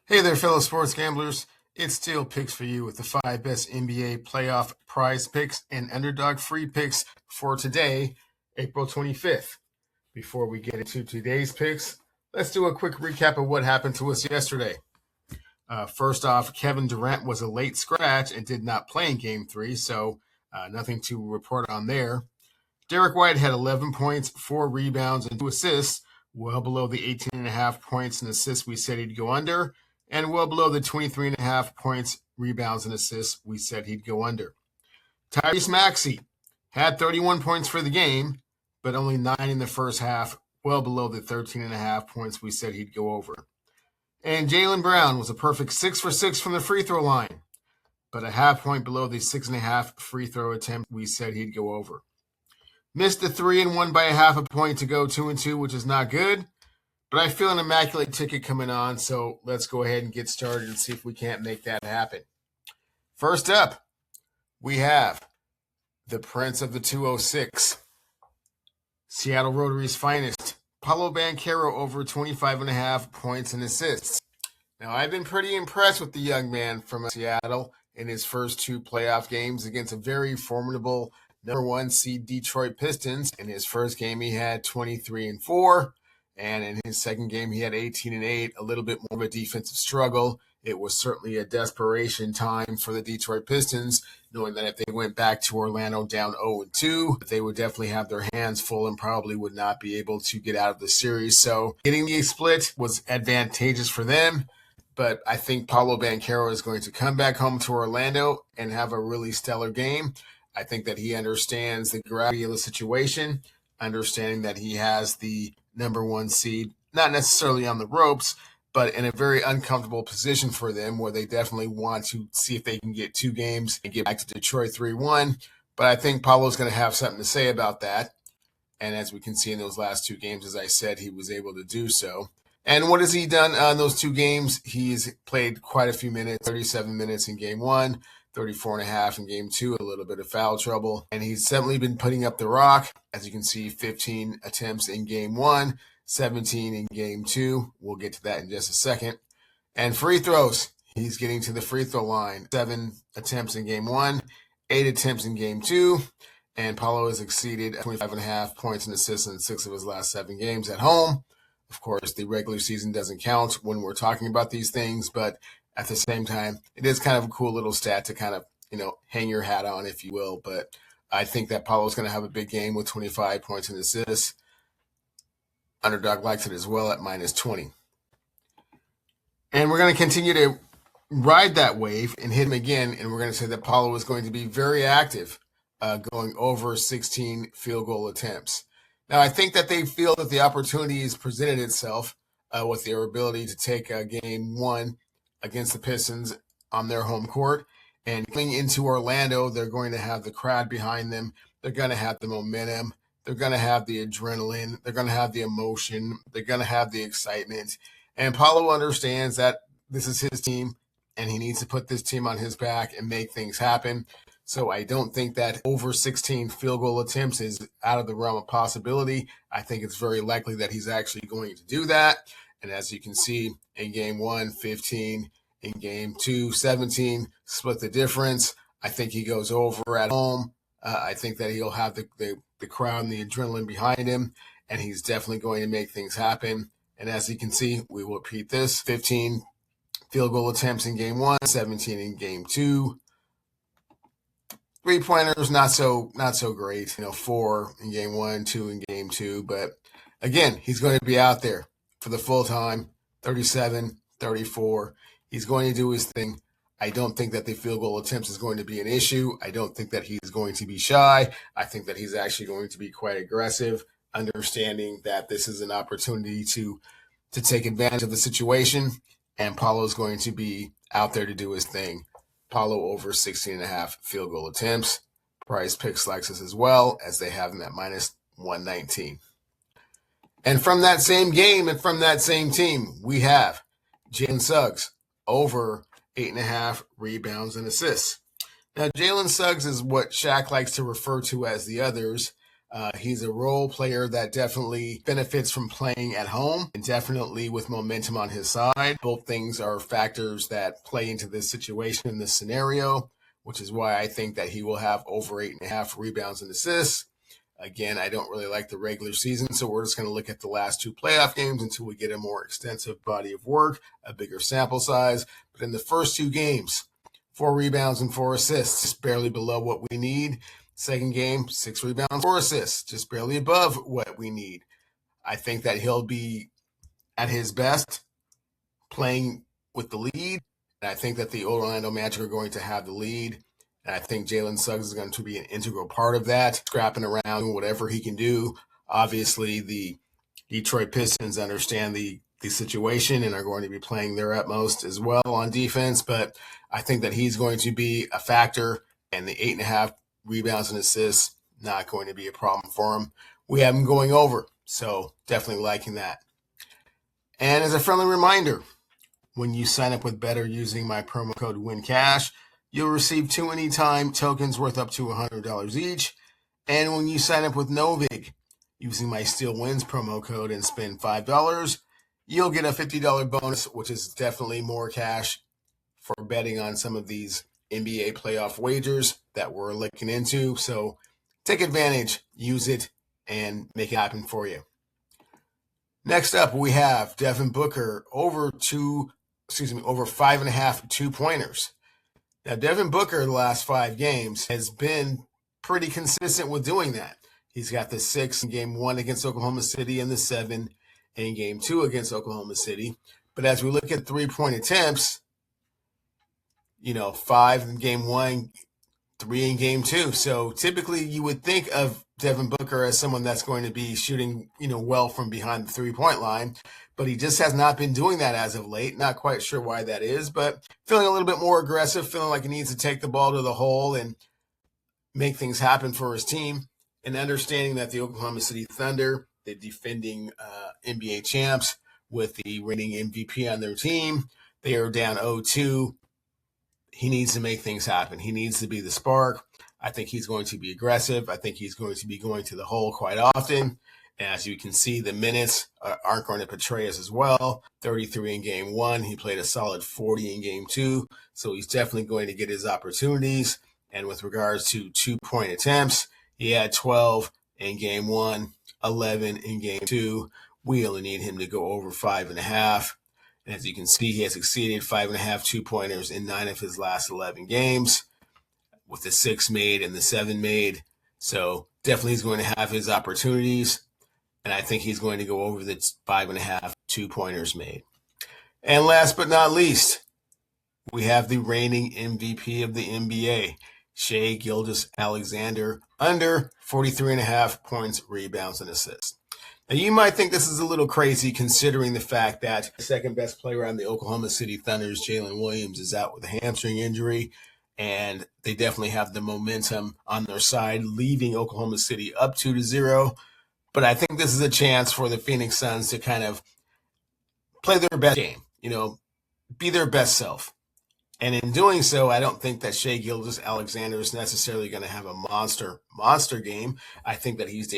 Hey there, fellow sports gamblers. It's Steel Picks for you with the 5 best NBA playoff prize picks and underdog free picks for today, April 25th. Before we get into today's picks, let's do a quick recap of what happened to us yesterday. First off, Kevin Durant was a late scratch and did not play in Game 3, so nothing to report on there. Derek White had 11 points, 4 rebounds, and 2 assists, well below the 18.5 points and assists we said he'd go under, and well below the 23.5 points, rebounds, and assists we said he'd go under. Tyrese Maxey had 31 points for the game, but only 9 in the first half, well below the 13.5 points we said he'd go over. And Jaylen Brown was a perfect 6 for 6 from the free throw line, but a half point below the 6.5 free throw attempt we said he'd go over. Missed the 3 and won by a half a point to go 2-2, which is not good. But I feel an immaculate ticket coming on, so let's go ahead and get started and see if we can't make that happen. First up, we have the Prince of the 206, Seattle Rotary's finest, Paolo Banchero over 25.5 points and assists. Now, I've been pretty impressed with the young man from Seattle in his first 2 playoff games against a very formidable number 1 seed Detroit Pistons. In his first game, he had 23-4. And in his second game, he had 18-8, a little bit more of a defensive struggle. It was certainly a desperation time for the Detroit Pistons, knowing that if they went back to Orlando down 0-2, they would definitely have their hands full and probably would not be able to get out of the series. So getting the split was advantageous for them. But I think Paolo Banchero is going to come back home to Orlando and have a really stellar game. I think that he understands the gravity of the situation, understanding that he has the number 1 seed, not necessarily on the ropes, but in a very uncomfortable position for them where they definitely want to see if they can get 2 games and get back to Detroit 3-1. But I think Paulo's going to have something to say about that. And as we can see in those last 2 games, as I said, he was able to do so. And what has he done on those 2 games? He's played quite a few minutes, 37 minutes in Game 1, 34.5 in Game 2, a little bit of foul trouble. And he's certainly been putting up the rock. As you can see, 15 attempts in Game 1, 17 in Game 2. We'll get to that in just a second. And free throws. He's getting to the free throw line. 7 attempts in Game 1, 8 attempts in Game 2. And Paolo has exceeded 25.5 points and assists in 6 of his last 7 games at home. Of course, the regular season doesn't count when we're talking about these things, but at the same time, it is kind of a cool little stat to kind of, hang your hat on, if you will. But I think that Paulo's going to have a big game with 25 points and assists. Underdog likes it as well at -20. And we're going to continue to ride that wave and hit him again. And we're going to say that Paolo is going to be very active, going over 16 field goal attempts. Now, I think that they feel that the opportunity has presented itself with their ability to take Game 1 against the Pistons on their home court. And coming into Orlando, they're going to have the crowd behind them. They're going to have the momentum. They're going to have the adrenaline. They're going to have the emotion. They're going to have the excitement. And Paolo understands that this is his team, and he needs to put this team on his back and make things happen. So I don't think that over 16 field goal attempts is out of the realm of possibility. I think it's very likely that he's actually going to do that. And as you can see, in Game 1, 15, in Game 2, 17, split the difference. I think he goes over at home. I think that he'll have the crowd and the adrenaline behind him, and he's definitely going to make things happen. And as you can see, we will repeat this: 15 field goal attempts in Game 1, 17 in Game 2. 3-pointers, not so great. 4 in Game 1, 2 in Game 2. But again, he's going to be out there for the full time, 37, 34. He's going to do his thing. I don't think that the field goal attempts is going to be an issue. I don't think that he's going to be shy. I think that he's actually going to be quite aggressive, understanding that this is an opportunity to take advantage of the situation. And Paolo's going to be out there to do his thing. Paolo over 16.5 field goal attempts. PrizePicks likes us as well, as they have him at -119. And from that same game and from that same team, we have Jalen Suggs over 8.5 rebounds and assists. Now, Jalen Suggs is what Shaq likes to refer to as the others. He's a role player that definitely benefits from playing at home and definitely with momentum on his side. Both things are factors that play into this situation, in this scenario, which is why I think that he will have over 8.5 rebounds and assists. Again, I don't really like the regular season, so we're just going to look at the last 2 playoff games until we get a more extensive body of work, a bigger sample size. But in the first 2 games, 4 rebounds and 4 assists, just barely below what we need. Second game, 6 rebounds, 4 assists, just barely above what we need. I think that he'll be at his best playing with the lead. And I think that the Orlando Magic are going to have the lead. And I think Jalen Suggs is going to be an integral part of that, scrapping around whatever he can do. Obviously, the Detroit Pistons understand the situation and are going to be playing their utmost as well on defense. But I think that he's going to be a factor, and the 8.5 rebounds and assists, not going to be a problem for him. We have him going over, so definitely liking that. And as a friendly reminder, when you sign up with BETR using my promo code WINCASH, you'll receive 2 anytime tokens worth up to $100 each. And when you sign up with Novig using my STEELEWINS promo code and spend $5, you'll get a $50 bonus, which is definitely more cash for betting on some of these NBA playoff wagers that we're looking into. So take advantage, use it, and make it happen for you. Next up, we have Devin Booker over 5.5 2-pointers. Now, Devin Booker the last 5 games has been pretty consistent with doing that. He's got the 6 in game 1 against Oklahoma City and the 7 in game 2 against Oklahoma City. But as we look at 3-point attempts, 5 in game 1, 3 in game 2. So typically you would think of Devin Booker as someone that's going to be shooting, well from behind the 3-point line, but he just has not been doing that as of late. Not quite sure why that is, but feeling a little bit more aggressive, feeling like he needs to take the ball to the hole and make things happen for his team, and understanding that the Oklahoma City Thunder, the defending NBA champs with the reigning MVP on their team, they are down 0-2. He needs to make things happen. He needs to be the spark. I think he's going to be aggressive. I think he's going to be going to the hole quite often. And as you can see, the minutes aren't going to portray us as well. 33 in game 1. He played a solid 40 in game 2. So he's definitely going to get his opportunities. And with regards to 2-point attempts, he had 12 in game 1, 11 in game 2. We only need him to go over 5.5. And as you can see, he has exceeded 5.5 2-pointers in 9 of his last 11 games, with the 6 made and the 7 made. So definitely he's going to have his opportunities. And I think he's going to go over the 5.5 2-pointers made. And last but not least, we have the reigning MVP of the NBA, Shai Gilgeous-Alexander, under 43.5 points, rebounds, and assists. Now, you might think this is a little crazy considering the fact that the second best player on the Oklahoma City Thunder's Jalen Williams is out with a hamstring injury, and they definitely have the momentum on their side, leaving Oklahoma City up 2-0. But I think this is a chance for the Phoenix Suns to kind of play their best game, be their best self. And in doing so, I don't think that Shai Gilgeous-Alexander is necessarily going to have a monster game. I think that he's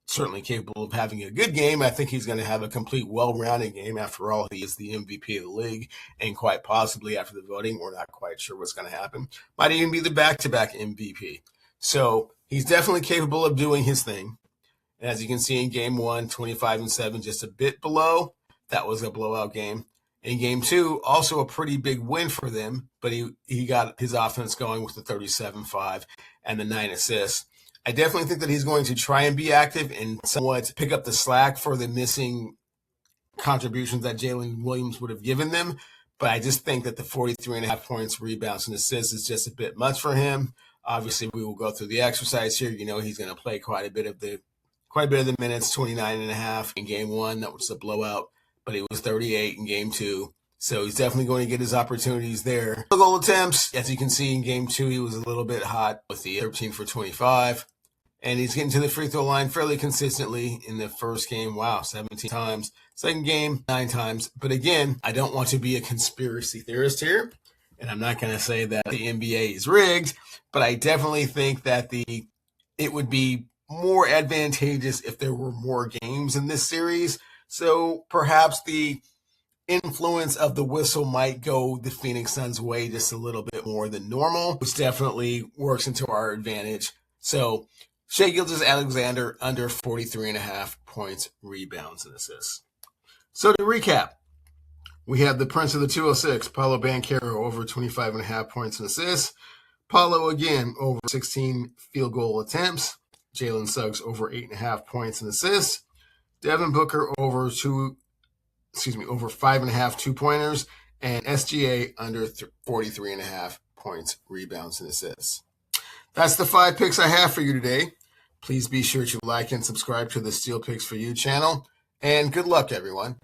certainly capable of having a good game. I think he's going to have a complete, well-rounded game. After all, he is the MVP of the league, and quite possibly after the voting, we're not quite sure what's going to happen. Might even be the back-to-back MVP. So he's definitely capable of doing his thing. And as you can see in game 1, 25-7, just a bit below. That was a blowout game. In game 2, also a pretty big win for them, but he got his offense going with the 37-5 and the 9 assists. I definitely think that he's going to try and be active and somewhat pick up the slack for the missing contributions that Jalen Williams would have given them. But I just think that the 43.5 points, rebounds, and assists is just a bit much for him. Obviously, we will go through the exercise here. He's going to play quite a bit of the minutes, 29.5 in game 1. That was a blowout, but he was 38 in game 2. So he's definitely going to get his opportunities there. Goal attempts, as you can see in game 2, he was a little bit hot with the 13 for 25. And he's getting to the free throw line fairly consistently. In the first game, 17 times. Second game, 9 times. But again, I don't want to be a conspiracy theorist here. And I'm not going to say that the NBA is rigged. But I definitely think that it would be more advantageous if there were more games in this series. So perhaps the influence of the whistle might go the Phoenix Suns' way just a little bit more than normal, which definitely works into our advantage. So Shai Gilgeous-Alexander under 43.5 points, rebounds, and assists. So to recap, we have the Prince of the 206, Paolo Banchero, over 25.5 points and assists. Paolo again over 16 field goal attempts. Jalen Suggs over 8.5 points and assists. Devin Booker over 5.5 2-pointers. And SGA under 43.5 points, rebounds, and assists. That's the 5 picks I have for you today. Please be sure to like and subscribe to the Steel Picks for You channel. And good luck, everyone.